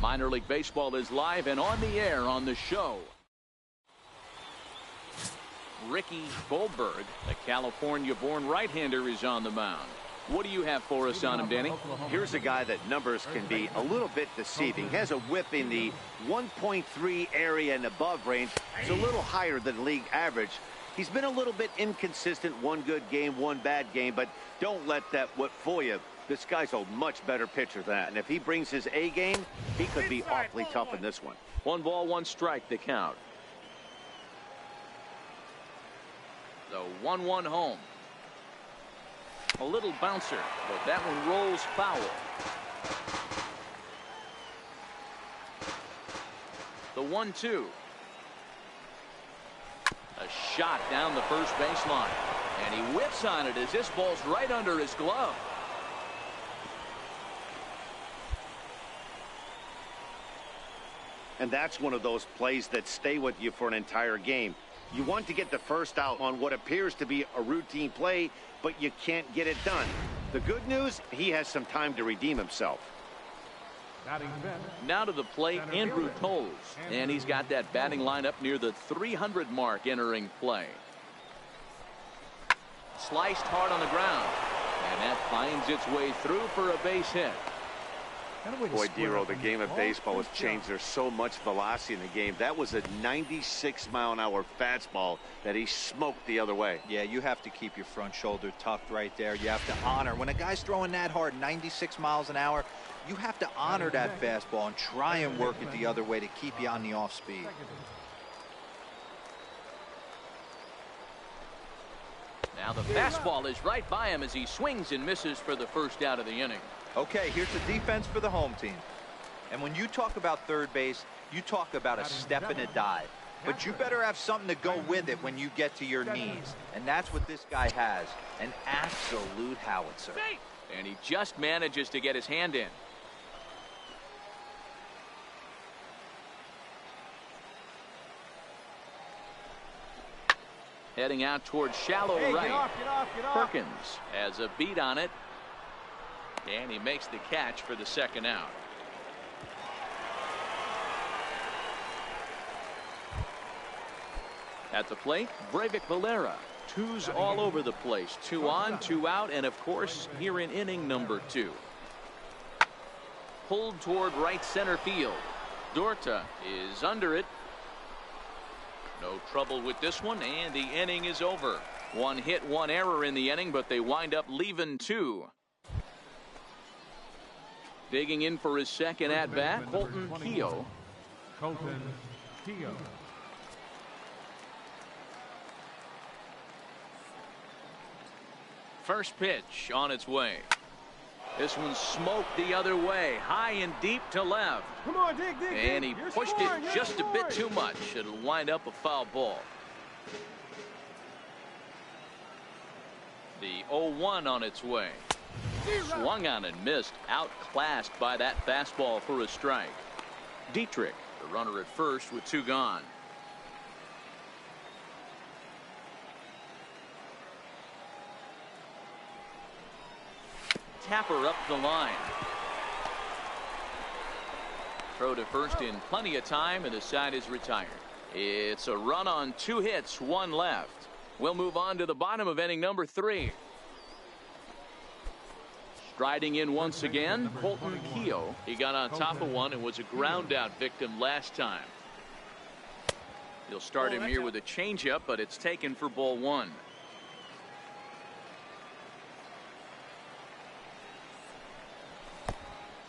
Minor League Baseball is live and on the air on the show. Ricky Goldberg, the California-born right-hander, is on the mound. What do you have for us on him, Danny? Here's a guy that numbers can be a little bit deceiving. He has a whip in the 1.3 area and above range. It's a little higher than league average. He's been a little bit inconsistent. One good game, one bad game, but don't let that whip fool you. This guy's a much better pitcher than that, and if he brings his A game, he could be awfully tough in this one. 1 ball, 1 strike, the count. The 1-1 home. A little bouncer, but that one rolls foul. The 1-2. A shot down the first baseline, and he whips on it as this ball's right under his glove. And that's one of those plays that stay with you for an entire game. You want to get the first out on what appears to be a routine play, but you can't get it done. The good news, he has some time to redeem himself. Now to the plate, Andrew Toles, and he's got that batting lineup near the 300 mark entering play. Sliced hard on the ground, and that finds its way through for a base hit. Boy, Dero, the game of baseball has changed. There's so much velocity in the game. That was a 96-mile-an-hour fastball that he smoked the other way. Yeah, you have to keep your front shoulder tucked right there. You have to honor. When a guy's throwing that hard, 96 miles an hour, you have to honor that fastball and try and work it the other way to keep you on the off speed. Now the fastball is right by him as he swings and misses for the first out of the inning. Okay, here's the defense for the home team. And when you talk about third base, you talk about a step and a dive. But you better have something to go with it when you get to your knees. And that's what this guy has, an absolute howitzer. And he just manages to get his hand in. Heading out towards shallow right. Get off. Perkins has a beat on it. And he makes the catch for the second out. At the plate, Breivik Valera. Twos all over the place. 2 on, 2 out, and of course, here in inning number 2. Pulled toward right center field. Dorta is under it. No trouble with this one, and the inning is over. 1 hit, 1 error in the inning, but they wind up leaving 2. Digging in for his second at-bat, Colton Keogh. First pitch on its way. This one smoked the other way, high and deep to left. Come on, dig. And he pushed it just a bit too much. It'll wind up a foul ball. The 0-1 on its way. Swung on and missed, outclassed by that fastball for a strike. Dietrich, the runner at first with 2 gone. Tapper up the line. Throw to first in plenty of time, and the side is retired. It's a run on 2 hits, 1 left. We'll move on to the bottom of inning number 3. Striding in once again, Colton Keogh. He got on top of one and was a ground out victim last time. He'll start him here with a changeup, but it's taken for ball 1.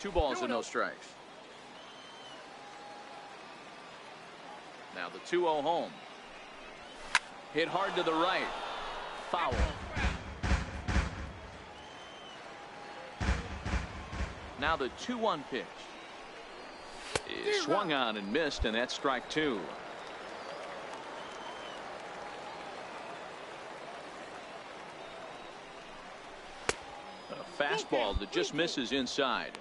Two balls and no strikes. Now the 2-0 home. Hit hard to the right. Foul. Now the 2-1 pitch is swung on and missed, and that's strike 2. A fastball that just misses inside.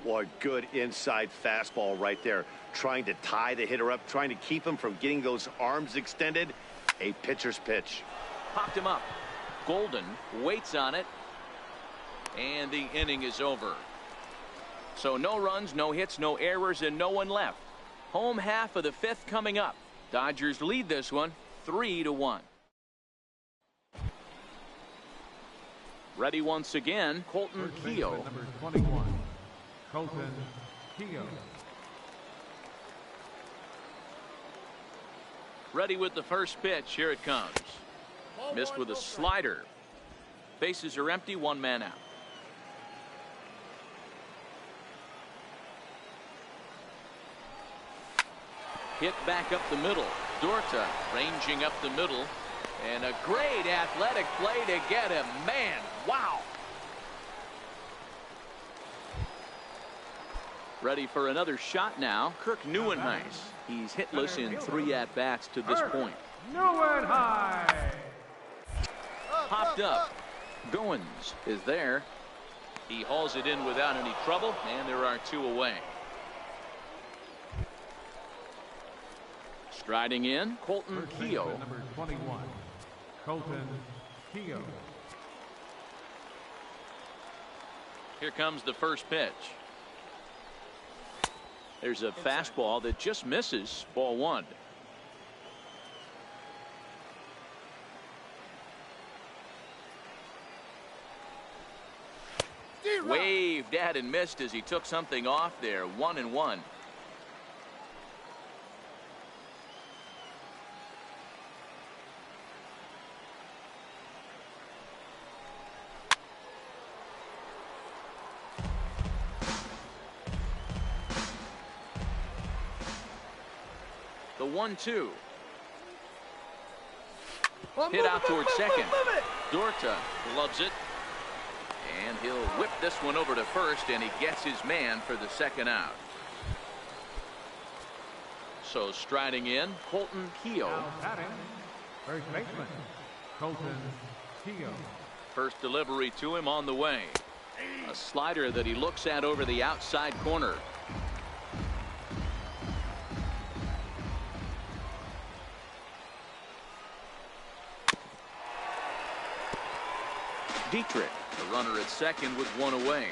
Boy, good inside fastball right there. Trying to tie the hitter up, trying to keep him from getting those arms extended. A pitcher's pitch. Popped him up. Golden waits on it. And the inning is over. So no runs, no hits, no errors, and no one left. Home half of the 5th coming up. Dodgers lead this one 3-1. Ready once again, Colton Keogh. Number 21, Colton Keogh. Ready with the first pitch. Here it comes. Missed with a slider. Bases are empty, 1 man out. Hit back up the middle. Dorta ranging up the middle. And a great athletic play to get him. Man, wow. Ready for another shot now. Kirk Neuenhuis. He's hitless in 3 at-bats to this point. Neuenhuis. Popped up. Goins is there. He hauls it in without any trouble, and there are 2 away. Striding in, Colton Keogh. Number 21, Colton Keogh. Here comes the first pitch. There's a fastball that just misses. Ball 1. Waved at and missed as he took something off there. 1-1. The 1-2. Hit out towards second. Dorta loves it. And he'll whip this one over to first, and he gets his man for the second out. So striding in, Colton Keogh. Now batting, first baseman, Colton Keogh. First delivery to him on the way. A slider that he looks at over the outside corner. Dietrich, the runner at second with 1 away.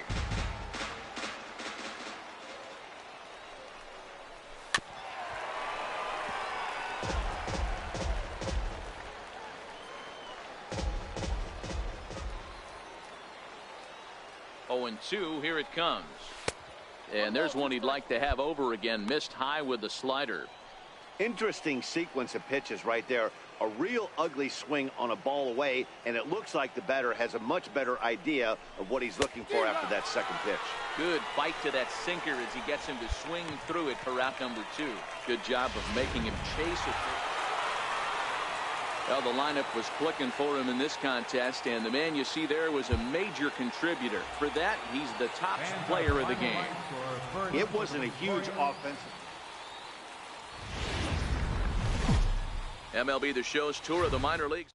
Oh, and 2, here it comes. And there's one he'd like to have over again. Missed high with the slider. Interesting sequence of pitches right there. A real ugly swing on a ball away, and it looks like the batter has a much better idea of what he's looking for after that second pitch. Good bite to that sinker as he gets him to swing through it for out number 2. Good job of making him chase it. Well, the lineup was clicking for him in this contest, and the man you see there was a major contributor. For that, he's the top player of the game. It wasn't a huge offensive. MLB The Show's tour of the minor leagues.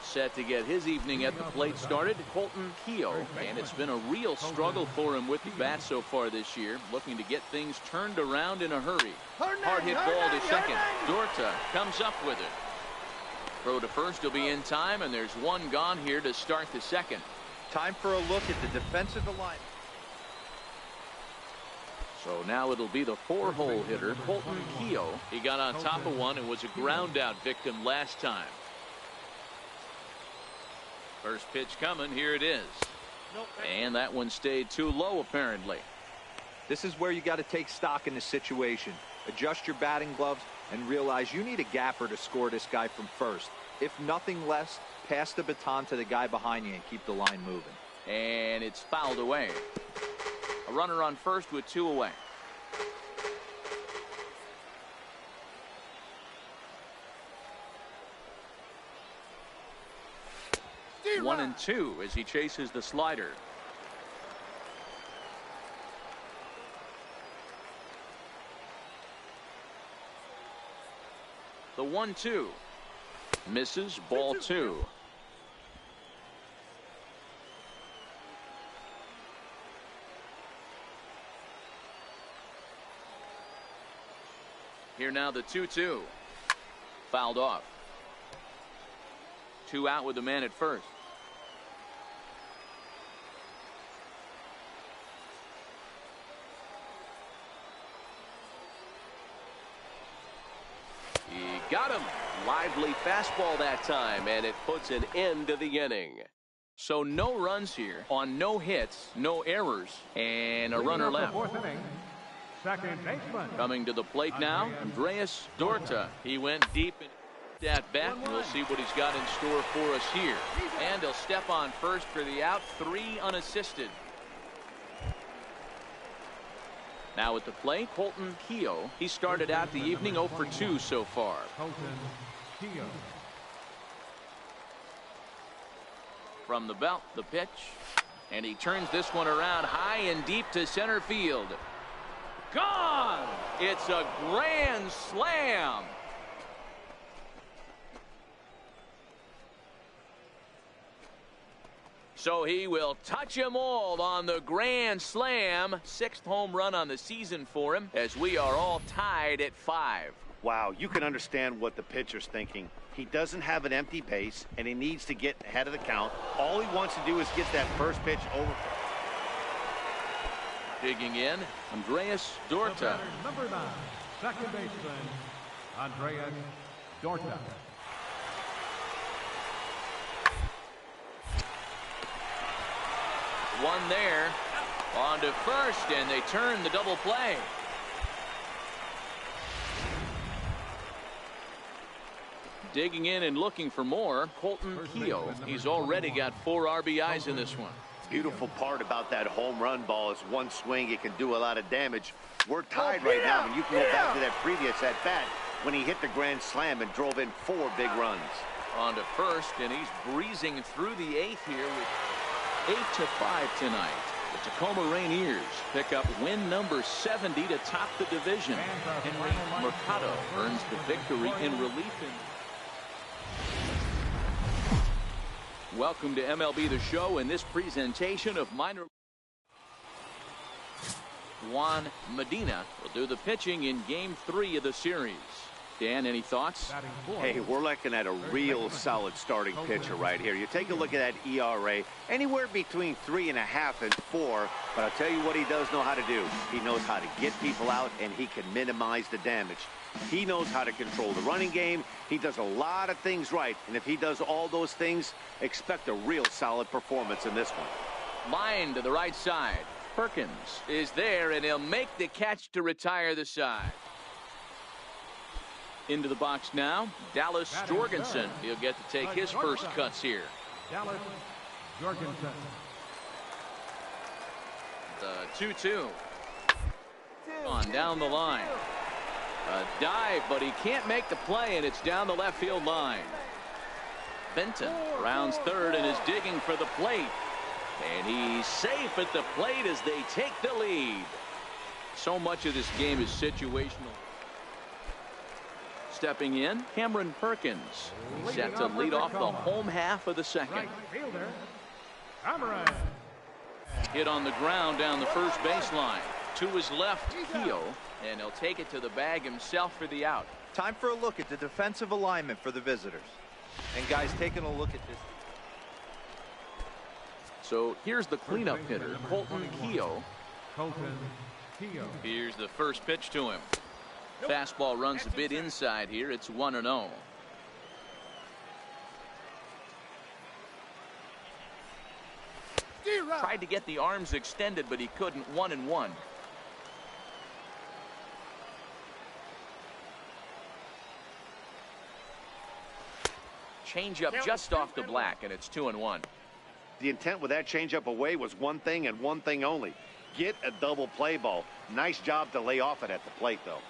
Set to get his evening at the plate started, Colton Keogh. And it's been a real struggle for him with the bat so far this year. Looking to get things turned around in a hurry. Hard hit ball to second. Dorta comes up with it. Throw to first will be in time, and there's 1 gone here to start the second. Time for a look at the defensive alignment. So now it'll be the 4-hole hitter, Colton Keogh. He got on top of one and was a ground out victim last time. First pitch coming. Here it is. And that one stayed too low, apparently. This is where you got to take stock in the situation. Adjust your batting gloves and realize you need a gapper to score this guy from first. If nothing less, pass the baton to the guy behind you and keep the line moving. And it's fouled away. A runner on first with 2 away. 1-2 as he chases the slider. The 1-2 misses, ball 2. Here now the 2-2. Fouled off. 2 out with the man at first. He got him. Lively fastball that time, and it puts an end to the inning. So no runs here on no hits, no errors, and a runner left. Second baseman. Coming to the plate now, Andreas Dorta. He went deep in at bat. We'll see what he's got in store for us here. And he'll step on first for the out. 3 unassisted. Now at the plate, Colton Keogh. He started out the evening 0 for 2 so far. Colton Keogh. From the belt, the pitch. And he turns this one around high and deep to center field. Gone! It's a grand slam. So he will touch them all on the grand slam. 6th home run on the season for him as we are all tied at 5. Wow, you can understand what the pitcher's thinking. He doesn't have an empty base, and he needs to get ahead of the count. All he wants to do is get that first pitch over. Digging in, Andreas Dorta. Number 9, second baseman, Andreas Dorta. One there. On to first, and they turn the double play. Digging in and looking for more, Colton Keogh. He's already got 4 RBIs in this one. Beautiful part about that home run ball is one swing, it can do a lot of damage. We're tied right now, and you can go back to that previous at-bat when he hit the grand slam and drove in 4 big runs. On to first, and he's breezing through the 8th here with 8-5 tonight. The Tacoma Rainiers pick up win number 70 to top the division. Henry Mercado earns the victory in relief. Welcome to MLB The Show in this presentation of minor. Juan Medina will do the pitching in Game 3 of the series. Dan, any thoughts? Hey, we're looking at a real solid starting pitcher right here. You take a look at that ERA, anywhere between 3.5 and 4. But I'll tell you what he does know how to do. He knows how to get people out, and he can minimize the damage. He knows how to control the running game. He does a lot of things right, and if he does all those things, expect a real solid performance in this one. Line to the right side. Perkins is there, and he'll make the catch to retire the side. Into the box now, Dallas Jorgensen. He'll get to take his first cuts here. Dallas Jorgensen. The 2-2. On down the line. A dive, but he can't make the play, and it's down the left field line. Benton rounds third and is digging for the plate. And he's safe at the plate as they take the lead. So much of this game is situational. Stepping in, Cameron Perkins. Set to lead off the home half of the second. Right fielder, Cameron. Hit on the ground down the first baseline. To his left, Keogh, and he'll take it to the bag himself for the out. Time for a look at the defensive alignment for the visitors. And guys, taking a look at this. So here's the cleanup hitter, Colton Keogh. Colton Keogh. Here's the first pitch to him. Fastball runs a bit inside here. It's 1-0. Tried to get the arms extended, but he couldn't. 1-1. Changeup just off the black, and it's 2-1. The intent with that changeup away was one thing and one thing only. Get a double play ball. Nice job to lay off it at the plate, though.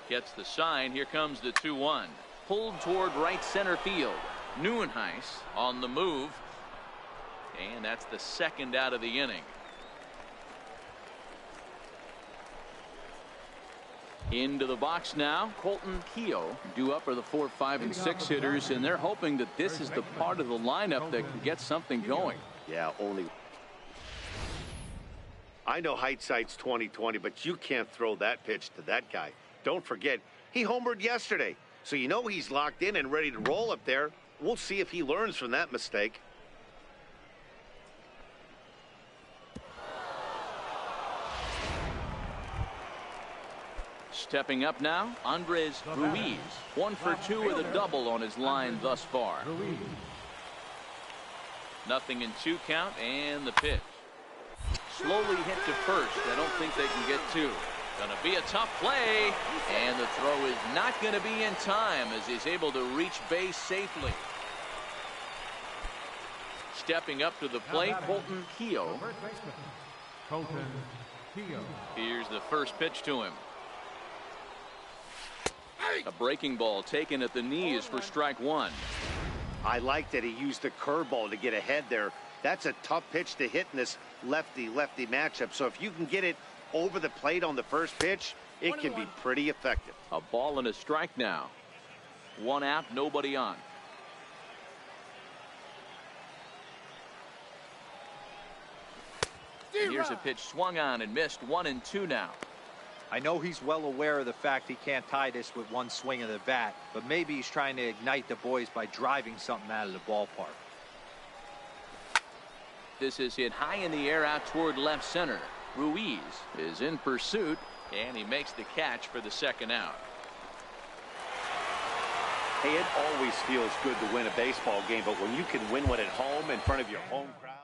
Gets the sign. Here comes the 2-1. Pulled toward right center field. Nieuwenhuis on the move. And that's the second out of the inning. Into the box now, Colton Keogh. Due up are the 4, 5, and 6 hitters, and they're hoping that this is the part of the lineup that can get something going. Yeah, only. I know hindsight's 20/20, but you can't throw that pitch to that guy. Don't forget, he homered yesterday, so you know he's locked in and ready to roll up there. We'll see if he learns from that mistake. Stepping up now, Andres Ruiz. 1 for 2 with a double on his line thus far. Nothing in 2 count, and the pitch. Slowly hit to first. I don't think they can get 2. Gonna be a tough play, and the throw is not gonna be in time as he's able to reach base safely. Stepping up to the plate, Colton Keogh. Here's the first pitch to him. A breaking ball taken at the knees for strike 1. I like that he used the curveball to get ahead there. That's a tough pitch to hit in this lefty-lefty matchup. So if you can get it over the plate on the first pitch, it can be pretty effective. A ball and a strike now. 1 out, nobody on. Here's a pitch swung on and missed. 1 and 2 now. I know he's well aware of the fact he can't tie this with one swing of the bat, but maybe he's trying to ignite the boys by driving something out of the ballpark. This is hit high in the air out toward left center. Ruiz is in pursuit, and he makes the catch for the second out. Hey, it always feels good to win a baseball game, but when you can win one at home in front of your home crowd.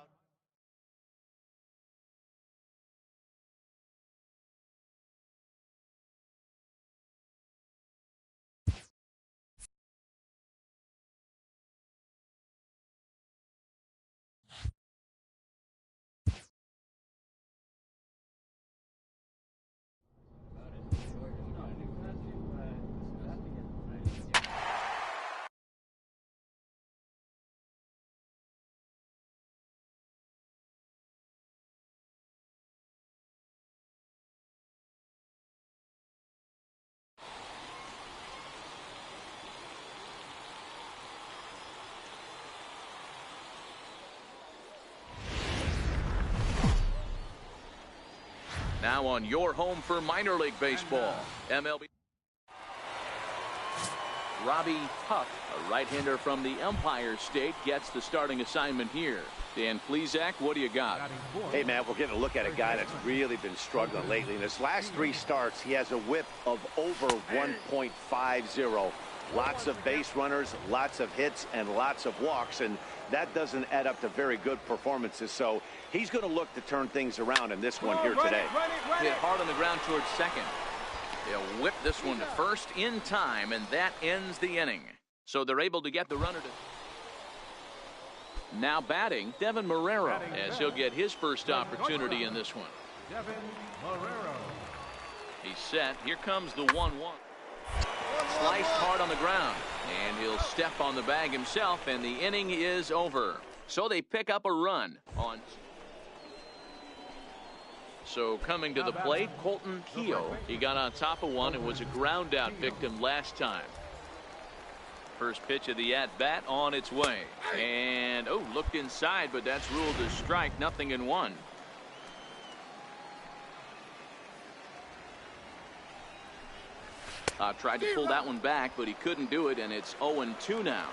Now on your home for minor league baseball, MLB. Robbie Huck, a right-hander from the Empire State, gets the starting assignment here. Dan Plesac, what do you got? Hey, man, we're getting a look at a guy that's really been struggling lately. In his last 3 starts, he has a whip of over 1.50. Lots of base runners, lots of hits, and lots of walks, and that doesn't add up to very good performances. So he's going to look to turn things around in this one here today. Hit hard on the ground towards second. They'll whip this one to first in time, and that ends the inning. So they're able to get the runner to. Now batting, Devin Marrero, as he'll get his first opportunity in this one. Devin Marrero. He's set. Here comes the 1-1. Sliced hard on the ground, and he'll step on the bag himself, and the inning is over. So they pick up a run on. So coming to the plate, Colton Keogh. He got on top of one and was a ground out victim last time. First pitch of the at-bat on its way. And, oh, looked inside, but that's ruled a strike. 0-1. Tried to pull that one back, but he couldn't do it, and it's 0-2 now.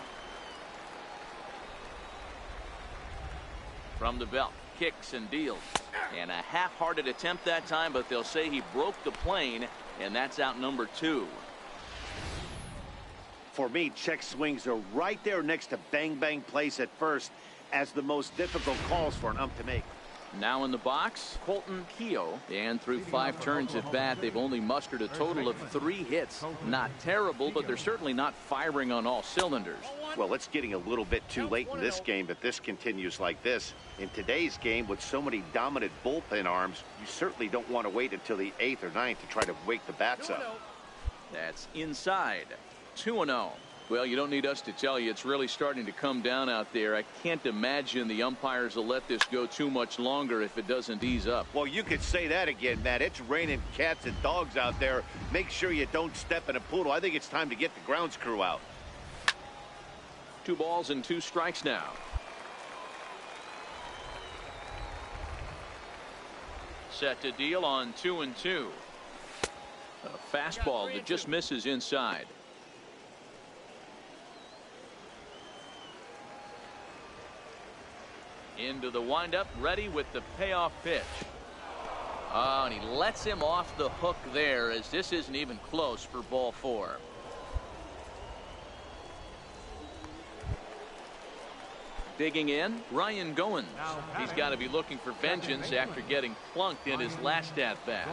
From the belt, kicks and deals. And a half-hearted attempt that time, but they'll say he broke the plane, and that's out number 2. For me, check swings are right there next to bang-bang plays at first as the most difficult calls for an ump to make. Now in the box, Colton Keogh. And through 5 turns at bat, they've only mustered a total of 3 hits. Not terrible, but they're certainly not firing on all cylinders. Well, it's getting a little bit too late in this game if this continues like this. In today's game, with so many dominant bullpen arms, you certainly don't want to wait until the 8th or 9th to try to wake the bats up. That's inside. 2-0. Well, you don't need us to tell you, it's really starting to come down out there. I can't imagine the umpires will let this go too much longer if it doesn't ease up. Well, you could say that again, Matt. It's raining cats and dogs out there. Make sure you don't step in a poodle. I think it's time to get the grounds crew out. 2 balls and 2 strikes now. Set to deal on 2-2. A fastball that just misses inside. Into the windup, ready with the payoff pitch. Oh, and he lets him off the hook there, as this isn't even close for ball 4. Digging in, Ryan Goins. He's got to be looking for vengeance after getting plunked in his last at-bat.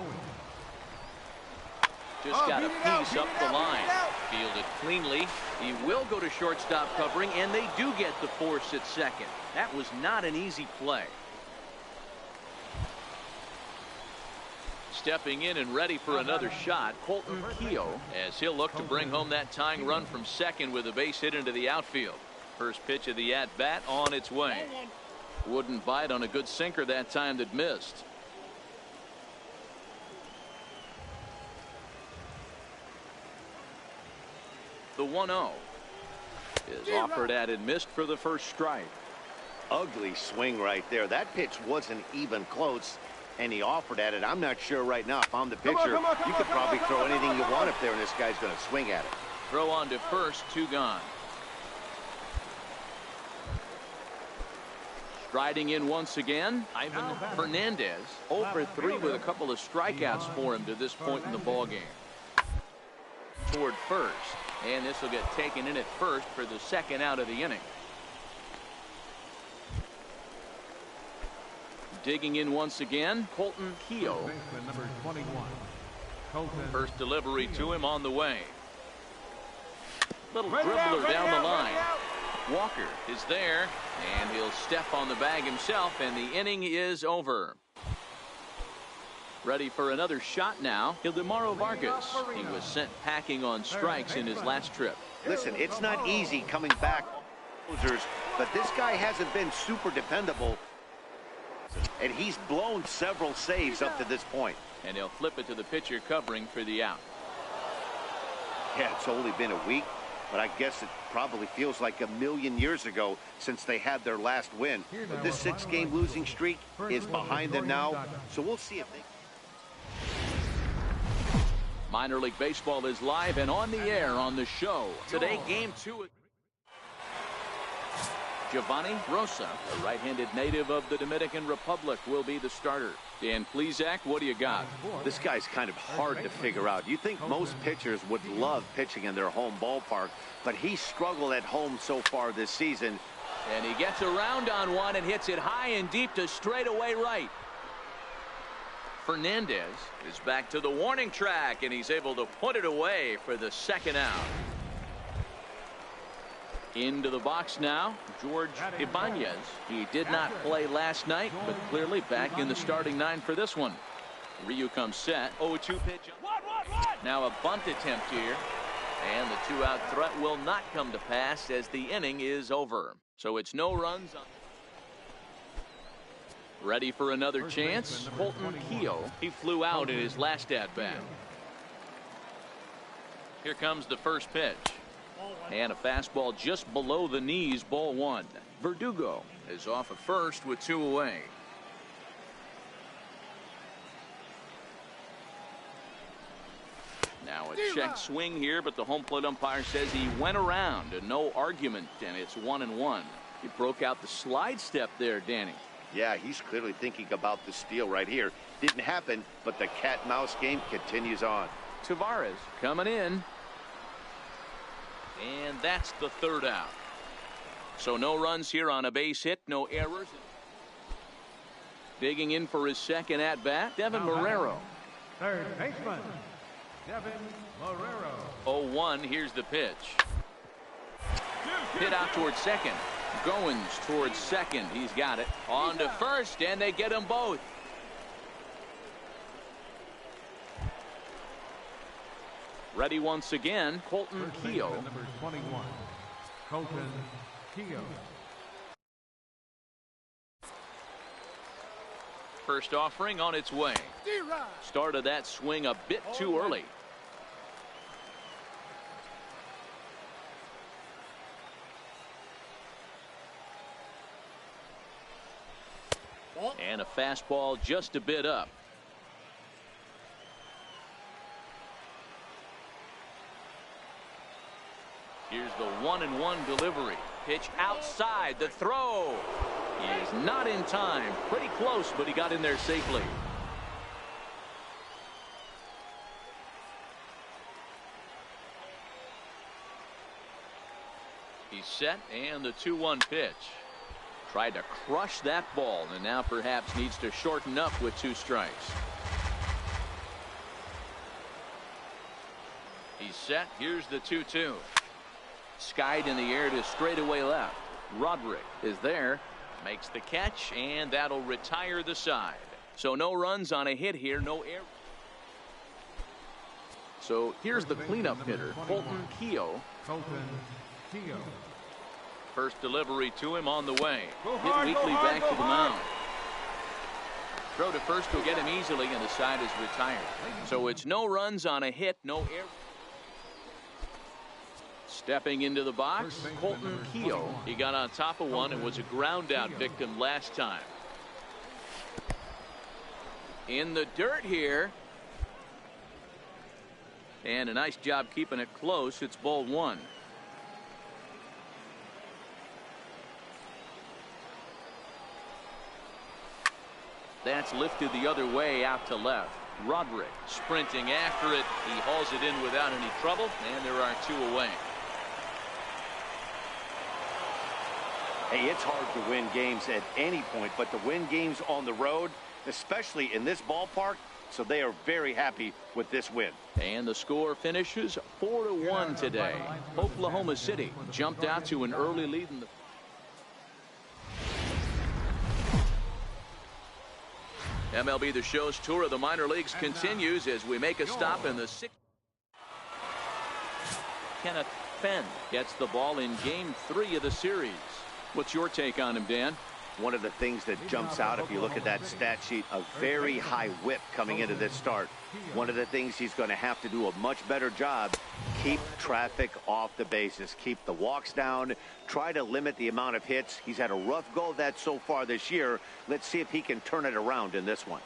Just got a piece up the line. Fielded cleanly. He will go to shortstop covering, and they do get the force at second. That was not an easy play. Stepping in and ready for another shot, Colton Keogh, as he'll look to bring home that tying run from second with a base hit into the outfield. First pitch of the at-bat on its way. Wouldn't bite on a good sinker that time that missed. The 1-0 is offered at and missed for the first strike. Ugly swing right there. That pitch wasn't even close, and he offered at it. I'm not sure right now if I'm the pitcher. You could probably throw anything you want up there, and this guy's going to swing at it. Throw on to first, 2 gone. Striding in once again, Ivan Fernandez. 0 for 3 with a couple of strikeouts for him to this point in the ballgame. Toward first, and this will get taken in at first for the second out of the inning. Digging in once again, Colton Keogh. Number 21. Colton First delivery to him on the way. Little dribbler down the line. Walker is there, and he'll step on the bag himself, and the inning is over. Ready for another shot now, Ildemaro Vargas. He was sent packing on strikes in his last trip. Listen, it's not easy coming back, but this guy hasn't been super dependable, and he's blown several saves up to this point. And he'll flip it to the pitcher covering for the out. Yeah, it's only been a week, but I guess it probably feels like a million years ago since they had their last win. But this 6-game losing streak is behind them now, so we'll see if they... Minor League Baseball is live and on the air on the show. Today, Game 2. Giovanni Rosa, a right-handed native of the Dominican Republic, will be the starter. Dan Plesac, what do you got? This guy's kind of hard to figure out. You think most pitchers would love pitching in their home ballpark, but he struggled at home so far this season. And he gets around on one and hits it high and deep to straightaway right. Fernandez is back to the warning track, and he's able to put it away for the second out. Into the box now, George Ibanez. He did not play last night, but clearly back in the starting 9 for this one. Ryu comes set. 0-2 pitch. Now a bunt attempt here, and the 2-out threat will not come to pass as the inning is over. So it's no runs on. Ready for another chance, Colton Keogh. He flew out in his last at-bat. Here comes the first pitch. And a fastball just below the knees, ball 1. Verdugo is off at first with 2 away. Now a check swing here, but the home plate umpire says he went around and no argument, and it's 1-1. He broke out the slide step there, Danny. Yeah, he's clearly thinking about the steal right here. Didn't happen, but the cat-mouse game continues on. Tavares coming in. And that's the 3rd out. So no runs here on a base hit, no errors. Digging in for his second at-bat, Devin Marrero. Third baseman, Devin Marrero. 0-1, here's the pitch. Hit out towards second. Goins towards second. He's got it. On to first, and they get them both. Ready once again, Colton First baseman, Keogh. number 21, Colton Keogh. First offering on its way. Started that swing a bit too early. And a fastball just a bit up. Here's the 1-1 delivery. Pitch outside, the throw. He is not in time. Pretty close, but he got in there safely. He's set, and the 2-1 pitch. Tried to crush that ball, and now perhaps needs to shorten up with 2 strikes. He's set. Here's the 2-2. Skied in the air to straightaway left. Roderick is there. Makes the catch, and that'll retire the side. So no runs on a hit here, no error. So here's the cleanup hitter, Colton Keogh. Colton Keogh. First delivery to him on the way. hard, Hit weakly go hard, back to go the hard. mound. Throw to first will get him easily, and the side is retired. So it's no runs on a hit, no error. Stepping into the box, Colton Keogh. He got on top of one and was a ground out victim last time. In the dirt here. And a nice job keeping it close. It's ball 1. That's lifted the other way out to left. Roderick sprinting after it. He hauls it in without any trouble, and there are 2 away. Hey, it's hard to win games at any point, but to win games on the road, especially in this ballpark, so they are very happy with this win. And the score finishes 4-1 today. Oklahoma City jumped out to an early lead in the MLB The Show's tour of the minor leagues continues as we make a stop in the 6th. Kenneth Fenn gets the ball in game 3 of the series. What's your take on him, Dan? One of the things that jumps out if you look at that stat sheet, a very high whip coming into this start. One of the things he's going to have to do a much better job, keep traffic off the bases, keep the walks down, try to limit the amount of hits. He's had a rough go of that so far this year. Let's see if he can turn it around in this one.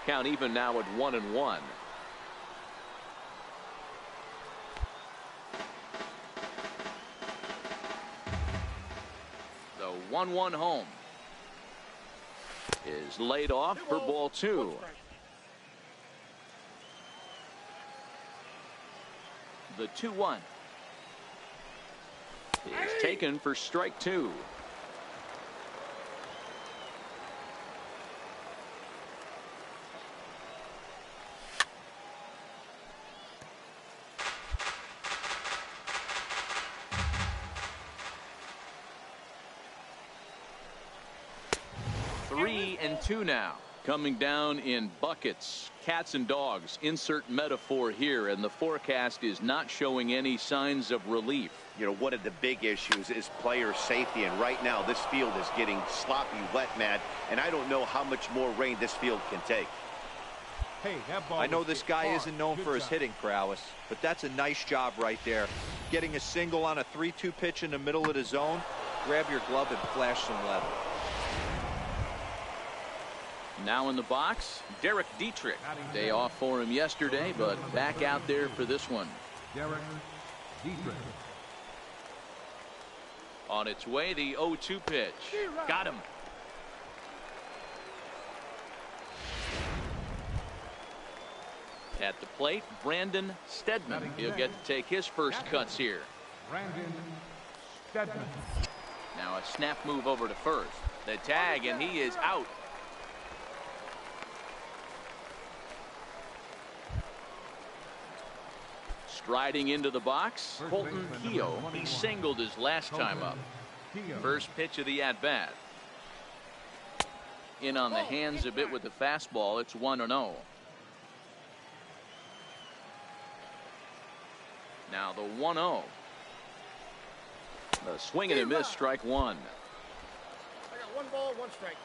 Count even now at 1-1. The 1-1 home is laid off for ball 2. The 2-1 is taken for strike 2. Three and 2 now. Coming down in buckets. Cats and dogs. Insert metaphor here, and the forecast is not showing any signs of relief. You know, one of the big issues is player safety, and right now this field is getting sloppy wet, Matt, and I don't know how much more rain this field can take. Hey, that ball I know was this hit guy hard. isn't known Good for his job. hitting prowess, but that's a nice job right there. Getting a single on a 3-2 pitch in the middle of the zone. Grab your glove and flash some leather. Now in the box, Derek Dietrich. Day off for him yesterday, but back out there for this one. Derek Dietrich. On its way, the 0-2 pitch. Got him. At the plate, Brandon Stedman. He'll get to take his first cuts here. Brandon Stedman. Now a snap move over to first. The tag, and he is out. Striding into the box, Colton Keogh. He singled his last time up. First pitch of the at-bat. In on the hands a bit with the fastball. It's 1-0. Now the 1-0. The swing and a miss, strike one. I got 1 ball, 1 strike.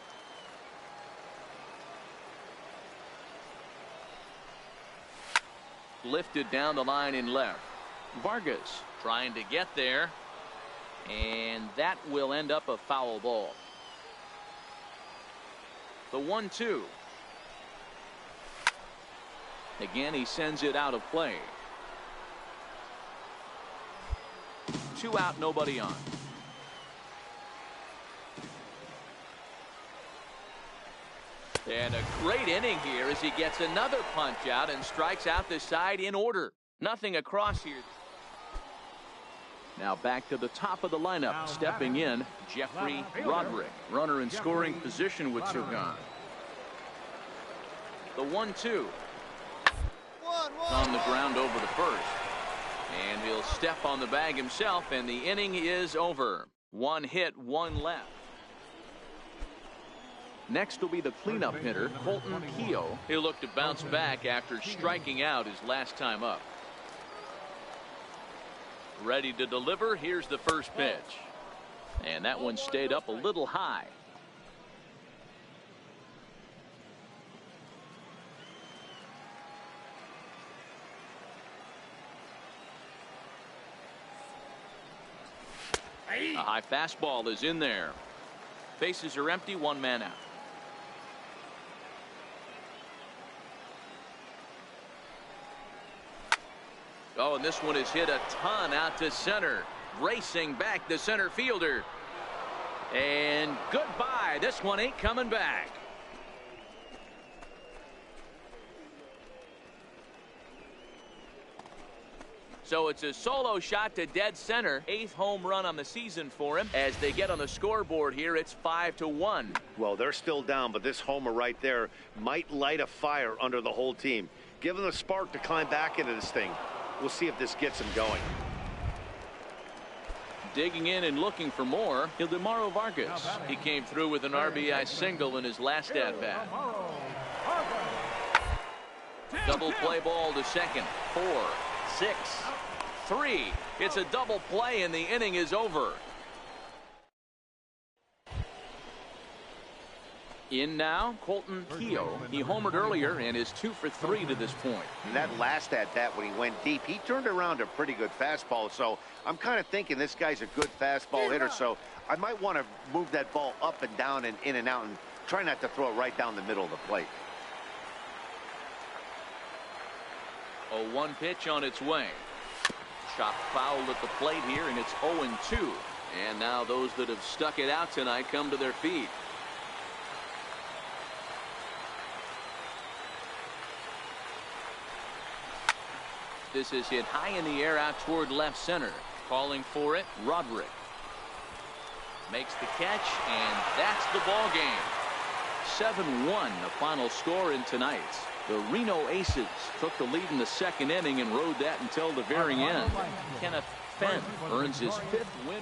Lifted down the line in left. Vargas trying to get there, and that will end up a foul ball. The 1-2. Again, he sends it out of play. 2 out, nobody on. And a great inning here as he gets another punch out and strikes out the side in order. Nothing across here. Now back to the top of the lineup. Stepping in, Jeffrey Roderick. Runner in scoring position with 2 gone. The 1-2. On the ground over the first. And he'll step on the bag himself, and the inning is over. 1 hit, 1 left. Next will be the cleanup hitter, Colton Keogh. He'll look to bounce back after striking out his last time up. Ready to deliver. Here's the first pitch. And that one stayed up a little high. A high fastball is in there. Bases are empty, 1 man out. Oh, and this one is hit a ton out to center. Racing back the center fielder. And goodbye. This one ain't coming back. So it's a solo shot to dead center. 8th home run on the season for him. As they get on the scoreboard here, it's 5-1. Well, they're still down, but this homer right there might light a fire under the whole team. Give them a spark to climb back into this thing. We'll see if this gets him going. Digging in and looking for more, Ildemaro Vargas. He came through with an RBI single in his last at-bat. Double play ball to second. 4, 6, 3. It's a double play, and the inning is over. In now, Colton Keogh. He homered earlier and is 2 for 3 to this point. And that last at-bat when he went deep, he turned around a pretty good fastball. So I'm kind of thinking this guy's a good fastball hitter. So I might want to move that ball up and down and in and out and try not to throw it right down the middle of the plate. A 1 pitch on its way. Shot foul at the plate here, and it's 0-2. And now those that have stuck it out tonight come to their feet. This is hit high in the air out toward left center. Calling for it, Roderick. Makes the catch, and that's the ball game. 7-1, the final score in tonight's. The Reno Aces took the lead in the 2nd inning and rode that until the very end. Kenneth Fenn earns his 5th winner.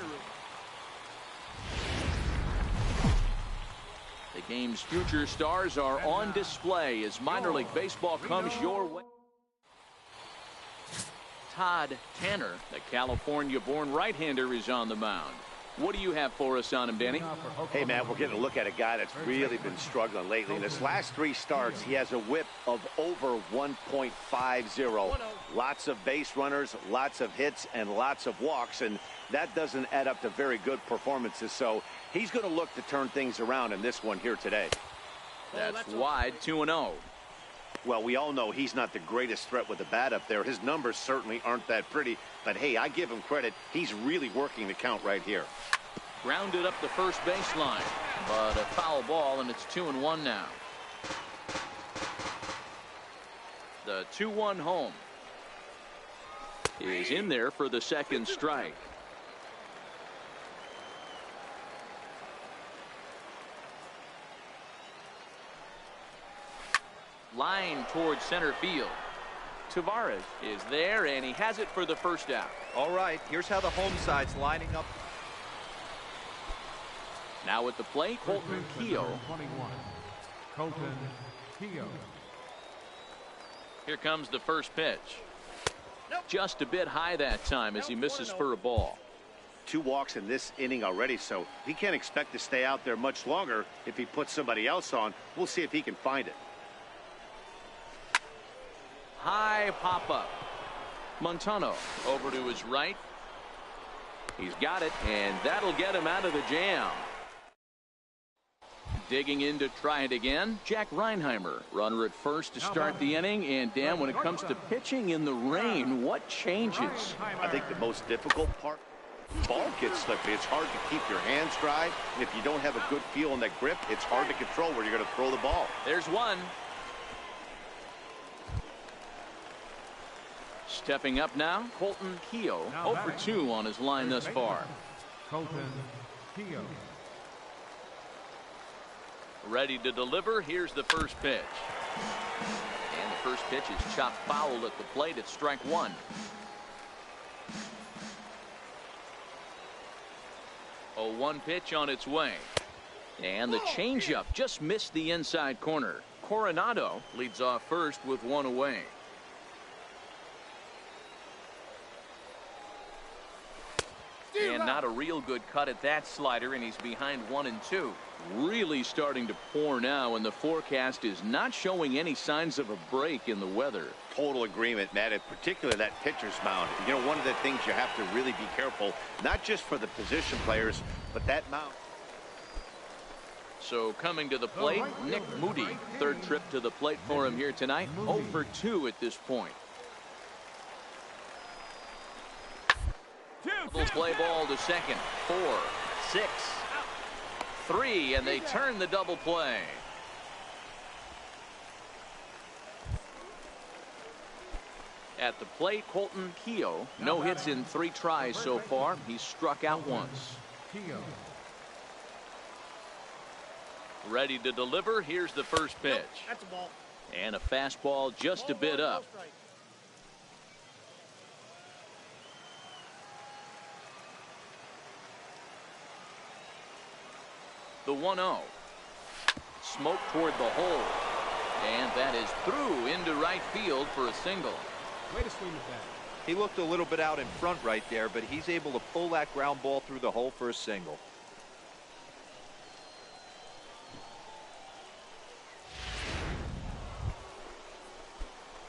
The game's future stars are on display as minor league baseball comes your way. Todd Tanner, the California-born right-hander, is on the mound. What do you have for us on him, Danny? Hey, man, we're getting a look at a guy that's really been struggling lately. In his last 3 starts, he has a whip of over 1.50. Lots of base runners, lots of hits, and lots of walks, and that doesn't add up to very good performances. So he's going to look to turn things around in this one here today. That's wide, 2-0. Well, we all know he's not the greatest threat with the bat up there. His numbers certainly aren't that pretty. But, hey, I give him credit. He's really working the count right here. Grounded up the first baseline. But a foul ball, and it's 2-1 now. The 2-1 home is in there for the 2nd strike. Line towards center field. Tavares is there, and he has it for the first out. All right, here's how the home side's lining up. Now at the plate, Colton Keogh. 21. Colton Keogh. Here comes the first pitch. Just a bit high that time as he misses for a ball. 2 walks in this inning already, so he can't expect to stay out there much longer if he puts somebody else on. We'll see if he can find it. High pop-up. Montano over to his right. He's got it, and that'll get him out of the jam. Digging in to try it again, Jack Reinheimer. Runner at first to start the inning, and Dan, when it comes to pitching in the rain, what changes? I think the most difficult part, ball gets slippery. It's hard to keep your hands dry, and if you don't have a good feel in that grip, it's hard to control where you're going to throw the ball. There's one. Stepping up now, Colton Keogh, 0 for 2 on his line thus far. Colton Keogh. Ready to deliver. Here's the first pitch. And the first pitch is chopped foul at the plate. It's strike 1. A 1 pitch on its way. And the changeup just missed the inside corner. Coronado leads off first with 1 away. And not a real good cut at that slider, and he's behind 1 and 2. Really starting to pour now, and the forecast is not showing any signs of a break in the weather. Total agreement, Matt, in particular that pitcher's mound. You know, one of the things you have to really be careful, not just for the position players, but that mound. So coming to the plate, Nick Moody. 3rd trip to the plate for him here tonight. 0 for 2 at this point. Double play ball to second. 4, 6, 3, and they turn the double play. At the plate, Colton Keogh. No hits in 3 tries so far. He's struck out once. Ready to deliver. Here's the first pitch. That's a ball. And a fastball just a bit up. The 1-0. Smoke toward the hole. And that is through into right field for a single. Way to swing with that. He looked a little bit out in front right there, but he's able to pull that ground ball through the hole for a single.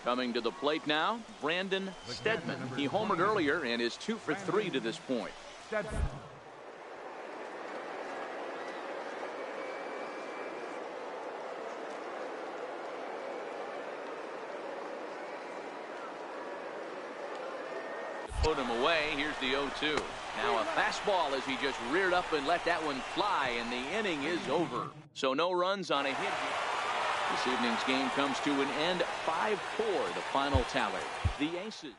Coming to the plate now, Brandon Stedman. He homered earlier and is 2 for 3 to this point. Stedman. Put him away. Here's the 0-2. Now a fastball as he just reared up and let that one fly, and the inning is over. So no runs on a hit. This evening's game comes to an end. 5-4 the final tally. The Aces.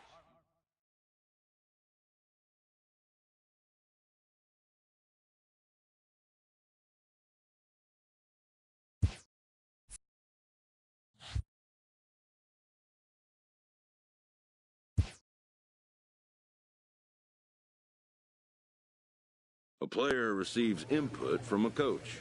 A player receives input from a coach.